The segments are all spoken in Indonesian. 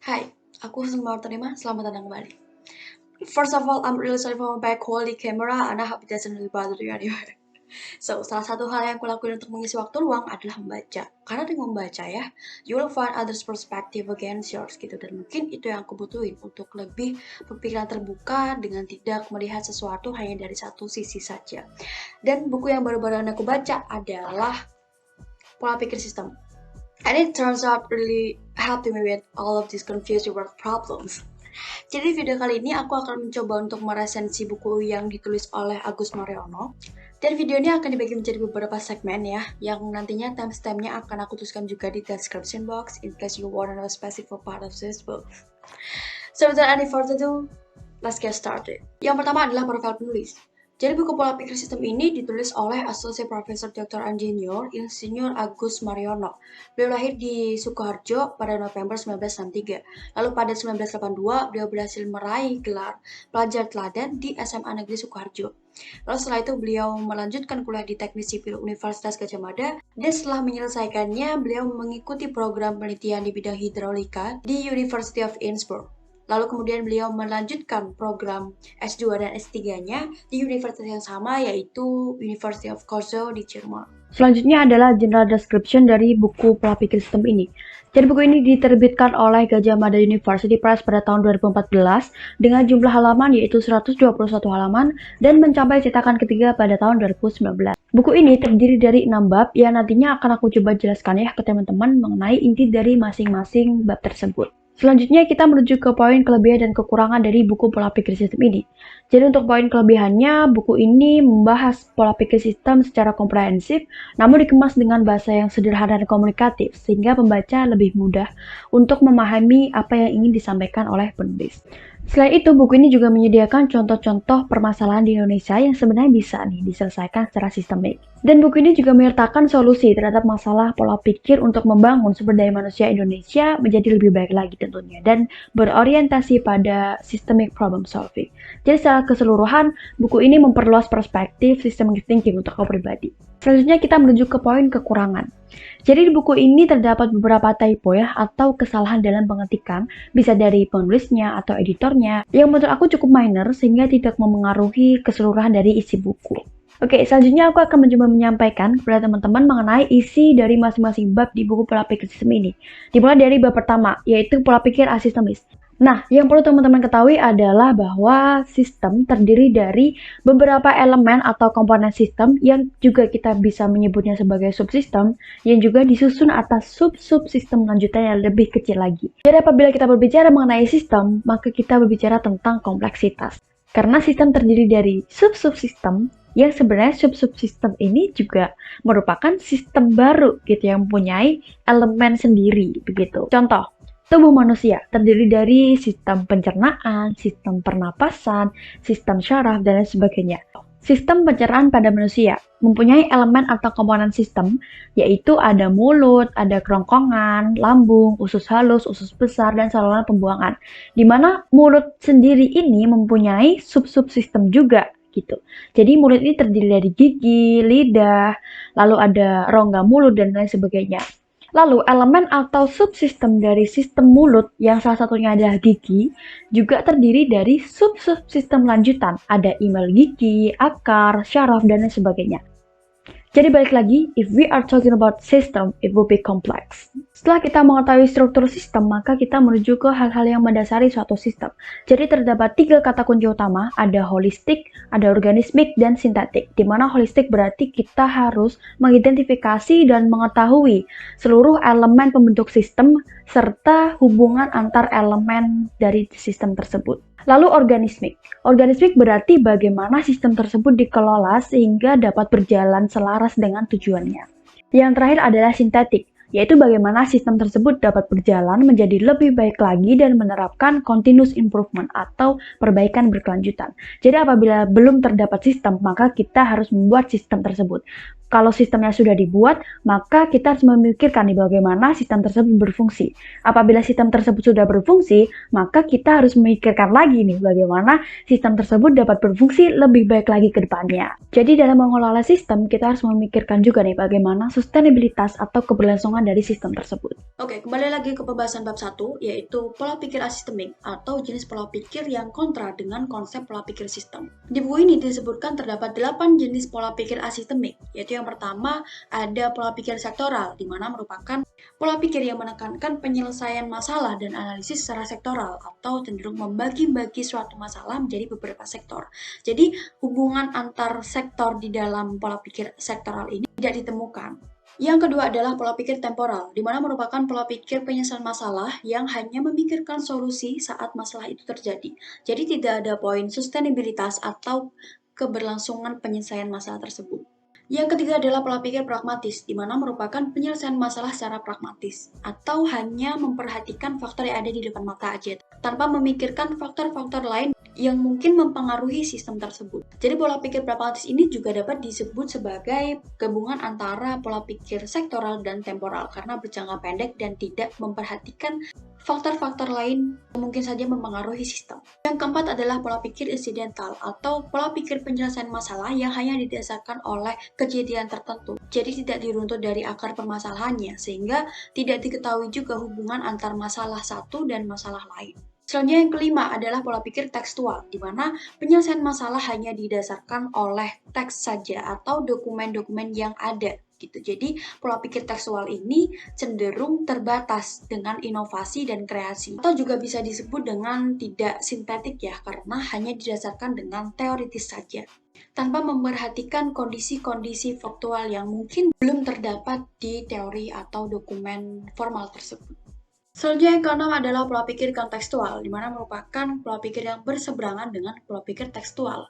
Hai, aku Semar terima. Selamat datang kembali. First of all, I'm really sorry for my bad quality camera and I hope it doesn't really bother you anyway. So, salah satu hal yang aku lakuin untuk mengisi waktu luang adalah membaca. Karena dengan membaca ya, you will find others perspective against yours gitu. Dan mungkin itu yang aku butuhin untuk lebih berpikiran terbuka dengan tidak melihat sesuatu hanya dari satu sisi saja. Dan buku yang baru-baru aku baca adalah Pola Pikir Sistem. And it turns out really helping me with all of these confusing work problems. Jadi video kali ini aku akan mencoba untuk meresensi buku yang ditulis oleh Agus Mariono. Dan video ini akan dibagi menjadi beberapa segmen ya, yang nantinya timestamp-nya akan aku tuliskan juga di description box in case you want to know a specific part of this book. So without any further ado, let's get started. Yang pertama adalah profil penulis. Jadi buku Pola Pikir Sistem ini ditulis oleh Associate Professor Dr. Insinyur Agus Mariono. Beliau lahir di Sukoharjo pada November 1963. Lalu pada 1982 beliau berhasil meraih gelar pelajar teladan di SMA Negeri Sukoharjo. Lalu setelah itu beliau melanjutkan kuliah di Teknik Sipil Universitas Gadjah Mada dan setelah menyelesaikannya beliau mengikuti program penelitian di bidang hidraulika di University of Innsbruck. Lalu kemudian beliau melanjutkan program S2 dan S3-nya di universitas yang sama, yaitu University of Karlsruhe di Jerman. Selanjutnya adalah general description dari buku Pola Pikir Sistem ini. Jadi buku ini diterbitkan oleh Gadjah Mada University Press pada tahun 2014 dengan jumlah halaman yaitu 121 halaman dan mencapai cetakan ketiga pada tahun 2019. Buku ini terdiri dari 6 bab yang nantinya akan aku coba jelaskan ya ke teman-teman mengenai inti dari masing-masing bab tersebut. Selanjutnya kita menuju ke poin kelebihan dan kekurangan dari buku Pola Pikir Sistem ini. Jadi untuk poin kelebihannya, buku ini membahas pola pikir sistem secara komprehensif, namun dikemas dengan bahasa yang sederhana dan komunikatif, sehingga pembaca lebih mudah untuk memahami apa yang ingin disampaikan oleh penulis. Selain itu, buku ini juga menyediakan contoh-contoh permasalahan di Indonesia yang sebenarnya bisa diselesaikan secara sistemik. Dan buku ini juga menyertakan solusi terhadap masalah pola pikir untuk membangun sumber daya manusia Indonesia menjadi lebih baik lagi tentunya, dan berorientasi pada systemic problem solving. Jadi secara keseluruhan, buku ini memperluas perspektif systemic thinking untuk kau pribadi. Selanjutnya kita menuju ke poin kekurangan. Jadi di buku ini terdapat beberapa typo ya, atau kesalahan dalam pengetikan, bisa dari penulisnya atau editornya, yang menurut aku cukup minor sehingga tidak memengaruhi keseluruhan dari isi buku. Oke, selanjutnya aku akan mencoba menyampaikan kepada teman-teman mengenai isi dari masing-masing bab di buku Pola Pikir Sistem ini. Dimulai dari bab pertama, yaitu pola pikir asistemis. Nah, yang perlu teman-teman ketahui adalah bahwa sistem terdiri dari beberapa elemen atau komponen sistem yang juga kita bisa menyebutnya sebagai subsistem yang juga disusun atas sub-subsistem lanjutan yang lebih kecil lagi. Jadi apabila kita berbicara mengenai sistem, maka kita berbicara tentang kompleksitas. Karena sistem terdiri dari sub-subsistem yang sebenarnya sub-subsistem ini juga merupakan sistem baru gitu yang mempunyai elemen sendiri begitu. Contoh, tubuh manusia terdiri dari sistem pencernaan, sistem pernapasan, sistem syaraf, dan lain sebagainya. Sistem pencernaan pada manusia mempunyai elemen atau komponen sistem, yaitu ada mulut, ada kerongkongan, lambung, usus halus, usus besar, dan saluran pembuangan. Di mana mulut sendiri ini mempunyai sub-subsistem juga, gitu. Jadi mulut ini terdiri dari gigi, lidah, lalu ada rongga mulut, dan lain sebagainya. Lalu, elemen atau subsistem dari sistem mulut yang salah satunya adalah gigi juga terdiri dari sub-subsistem lanjutan. Ada imel gigi, akar, syaraf, dan lain sebagainya. Jadi balik lagi, if we are talking about system, it will be complex. Setelah kita mengetahui struktur sistem, maka kita menuju ke hal-hal yang mendasari suatu sistem. Jadi terdapat 3 kata kunci utama, ada holistik, ada organismik, dan sintetik. Di mana holistik berarti kita harus mengidentifikasi dan mengetahui seluruh elemen pembentuk sistem serta hubungan antar elemen dari sistem tersebut. Lalu organismik. Organismik berarti bagaimana sistem tersebut dikelola sehingga dapat berjalan selaras dengan tujuannya. Yang terakhir adalah sintetik, yaitu bagaimana sistem tersebut dapat berjalan menjadi lebih baik lagi dan menerapkan continuous improvement atau perbaikan berkelanjutan. Jadi apabila belum terdapat sistem, maka kita harus membuat sistem tersebut. Kalau sistemnya sudah dibuat, maka kita harus memikirkan nih bagaimana sistem tersebut berfungsi. Apabila sistem tersebut sudah berfungsi, maka kita harus memikirkan lagi nih bagaimana sistem tersebut dapat berfungsi lebih baik lagi ke depannya. Jadi dalam mengelola sistem, kita harus memikirkan juga nih bagaimana sustainabilitas atau keberlangsungan dari sistem tersebut. Oke, kembali lagi ke pembahasan bab 1, yaitu pola pikir asistemik atau jenis pola pikir yang kontra dengan konsep pola pikir sistem. Di buku ini disebutkan terdapat 8 jenis pola pikir asistemik, yaitu yang pertama ada pola pikir sektoral, di mana merupakan pola pikir yang menekankan penyelesaian masalah dan analisis secara sektoral atau cenderung membagi-bagi suatu masalah menjadi beberapa sektor. Jadi, hubungan antar sektor di dalam pola pikir sektoral ini tidak ditemukan. Yang kedua adalah pola pikir temporal, di mana merupakan pola pikir penyelesaian masalah yang hanya memikirkan solusi saat masalah itu terjadi. Jadi tidak ada poin sustainabilitas atau keberlangsungan penyelesaian masalah tersebut. Yang ketiga adalah pola pikir pragmatis, di mana merupakan penyelesaian masalah secara pragmatis, atau hanya memperhatikan faktor yang ada di depan mata aja, tanpa memikirkan faktor-faktor lain yang mungkin mempengaruhi sistem tersebut. Jadi pola pikir pragmatis ini juga dapat disebut sebagai gabungan antara pola pikir sektoral dan temporal, karena berjangka pendek dan tidak memperhatikan faktor-faktor lain yang mungkin saja mempengaruhi sistem. Yang keempat adalah pola pikir insidental atau pola pikir penyelesaian masalah yang hanya didasarkan oleh kejadian tertentu. Jadi tidak diruntut dari akar permasalahannya, sehingga tidak diketahui juga hubungan antar masalah satu dan masalah lain. Selanjutnya yang kelima adalah pola pikir tekstual, di mana penyelesaian masalah hanya didasarkan oleh teks saja atau dokumen-dokumen yang ada. Gitu. Jadi pola pikir tekstual ini cenderung terbatas dengan inovasi dan kreasi, atau juga bisa disebut dengan tidak sintetik ya, karena hanya didasarkan dengan teoritis saja, tanpa memperhatikan kondisi-kondisi faktual yang mungkin belum terdapat di teori atau dokumen formal tersebut. Selanjutnya yang keenam adalah pola pikir kontekstual, di mana merupakan pola pikir yang berseberangan dengan pola pikir tekstual,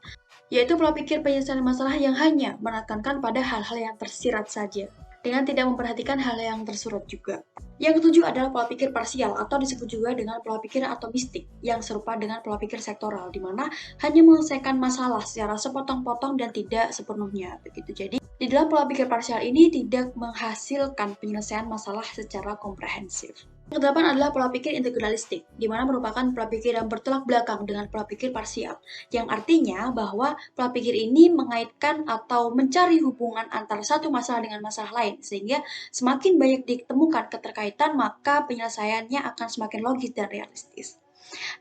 yaitu pola pikir penyelesaian masalah yang hanya menekankan pada hal-hal yang tersirat saja, dengan tidak memperhatikan hal yang tersurat juga. Yang ketujuh adalah pola pikir parsial, atau disebut juga dengan pola pikir atomistik, yang serupa dengan pola pikir sektoral, di mana hanya menyelesaikan masalah secara sepotong-potong dan tidak sepenuhnya. Begitu. Jadi, di dalam pola pikir parsial ini tidak menghasilkan penyelesaian masalah secara komprehensif. Yang kedelapan adalah pola pikir integralistik, di mana merupakan pola pikir yang bertolak belakang dengan pola pikir parsial, yang artinya bahwa pola pikir ini mengaitkan atau mencari hubungan antara satu masalah dengan masalah lain, sehingga semakin banyak ditemukan keterkaitan, maka penyelesaiannya akan semakin logis dan realistis.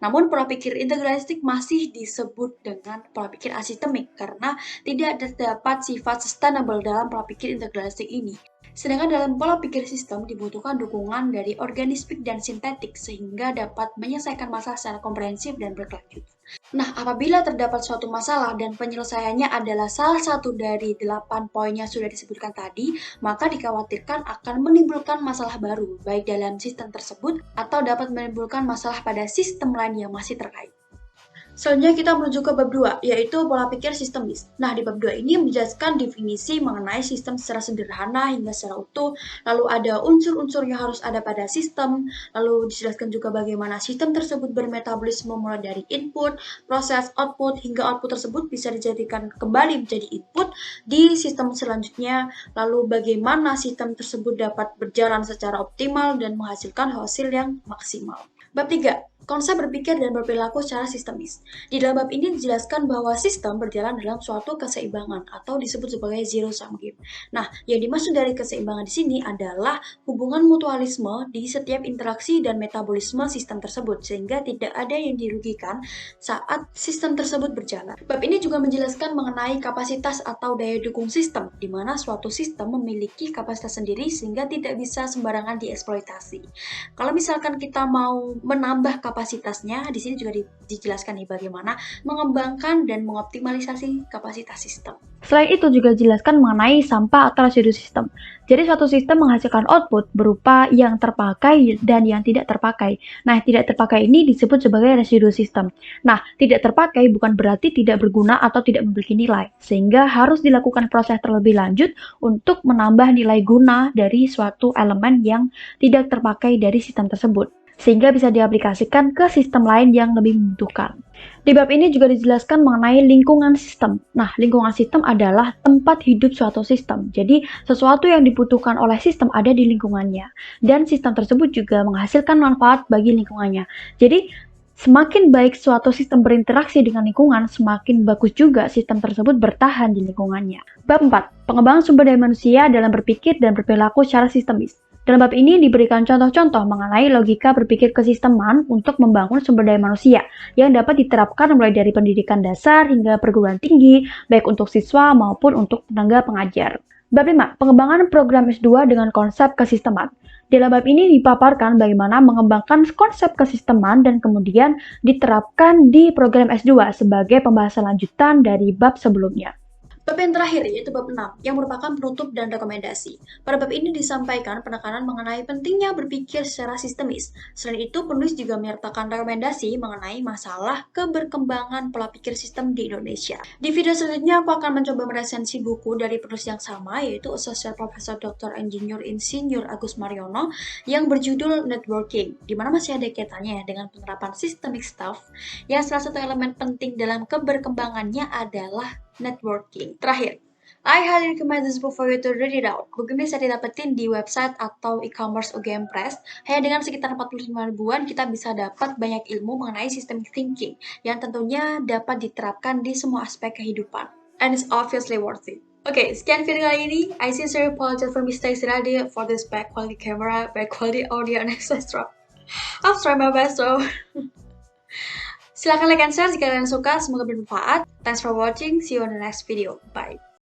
Namun pola pikir integralistik masih disebut dengan pola pikir asistemik karena tidak terdapat sifat sustainable dalam pola pikir integralistik ini. Sedangkan dalam pola pikir sistem dibutuhkan dukungan dari organismik dan sintetik sehingga dapat menyelesaikan masalah secara komprehensif dan berkelanjutan. Nah, apabila terdapat suatu masalah dan penyelesaiannya adalah salah satu dari 8 poin yang sudah disebutkan tadi, maka dikhawatirkan akan menimbulkan masalah baru, baik dalam sistem tersebut atau dapat menimbulkan masalah pada sistem lain yang masih terkait. Selanjutnya kita menuju ke bab 2, yaitu pola pikir sistemis. Nah, di bab 2 ini menjelaskan definisi mengenai sistem secara sederhana hingga secara utuh, lalu ada unsur-unsur yang harus ada pada sistem, lalu dijelaskan juga bagaimana sistem tersebut bermetabolisme mulai dari input, proses, output, hingga output tersebut bisa dijadikan kembali menjadi input di sistem selanjutnya, lalu bagaimana sistem tersebut dapat berjalan secara optimal dan menghasilkan hasil yang maksimal. Bab 3. Konsep berpikir dan berperilaku secara sistemis. Di dalam bab ini dijelaskan bahwa sistem berjalan dalam suatu keseimbangan atau disebut sebagai zero-sum game. Nah, yang dimaksud dari keseimbangan di sini adalah hubungan mutualisme di setiap interaksi dan metabolisme sistem tersebut, sehingga tidak ada yang dirugikan saat sistem tersebut berjalan. Bab ini juga menjelaskan mengenai kapasitas atau daya dukung sistem, di mana suatu sistem memiliki kapasitas sendiri sehingga tidak bisa sembarangan dieksploitasi. Kalau misalkan kita mau menambah kapasitasnya, di sini juga dijelaskan nih bagaimana mengembangkan dan mengoptimalisasi kapasitas sistem. Selain itu juga dijelaskan mengenai sampah atau residu sistem. Jadi suatu sistem menghasilkan output berupa yang terpakai dan yang tidak terpakai. Nah, tidak terpakai ini disebut sebagai residu sistem. Nah, tidak terpakai bukan berarti tidak berguna atau tidak memiliki nilai, sehingga harus dilakukan proses terlebih lanjut untuk menambah nilai guna dari suatu elemen yang tidak terpakai dari sistem tersebut. sehingga bisa diaplikasikan ke sistem lain yang lebih membutuhkan. Di bab ini juga dijelaskan mengenai lingkungan sistem. Nah, lingkungan sistem adalah tempat hidup suatu sistem. Jadi, sesuatu yang dibutuhkan oleh sistem ada di lingkungannya. Dan sistem tersebut juga menghasilkan manfaat bagi lingkungannya. Jadi, semakin baik suatu sistem berinteraksi dengan lingkungan, semakin bagus juga sistem tersebut bertahan di lingkungannya. Bab 4. Pengembangan sumber daya manusia dalam berpikir dan berperilaku secara sistemis. Dalam bab ini diberikan contoh-contoh mengenai logika berpikir kesisteman untuk membangun sumber daya manusia yang dapat diterapkan mulai dari pendidikan dasar hingga perguruan tinggi, baik untuk siswa maupun untuk tenaga pengajar. Bab 5. Pengembangan program S2 dengan konsep kesisteman. Dalam bab ini dipaparkan bagaimana mengembangkan konsep kesisteman dan kemudian diterapkan di program S2 sebagai pembahasan lanjutan dari bab sebelumnya. Bab yang terakhir yaitu bab 6 yang merupakan penutup dan rekomendasi. Pada bab ini disampaikan penekanan mengenai pentingnya berpikir secara sistemis. Selain itu, penulis juga menyertakan rekomendasi mengenai masalah keberkembangan pola pikir sistem di Indonesia. Di video selanjutnya, aku akan mencoba meresensi buku dari penulis yang sama, yaitu Associate Professor Dr. Engineer Insinyur Agus Mariono yang berjudul Networking, di mana masih ada kaitannya dengan penerapan systemic stuff, yang salah satu elemen penting dalam keberkembangannya adalah networking. Terakhir, I highly recommend this book for you to read it out. Buku ini saya dapetin di website atau e-commerce UGM Press. Hanya dengan sekitar 45 ribuan kita bisa dapat banyak ilmu mengenai systemic thinking yang tentunya dapat diterapkan di semua aspek kehidupan. And it's obviously worth it. Oke, sekian video kali ini. I sincerely apologize for mistakes that I did for this bad quality camera, bad quality audio, and etc. I'll try my best though. Silahkan like and share jika kalian suka, semoga bermanfaat. Thanks for watching, see you on the next video. Bye.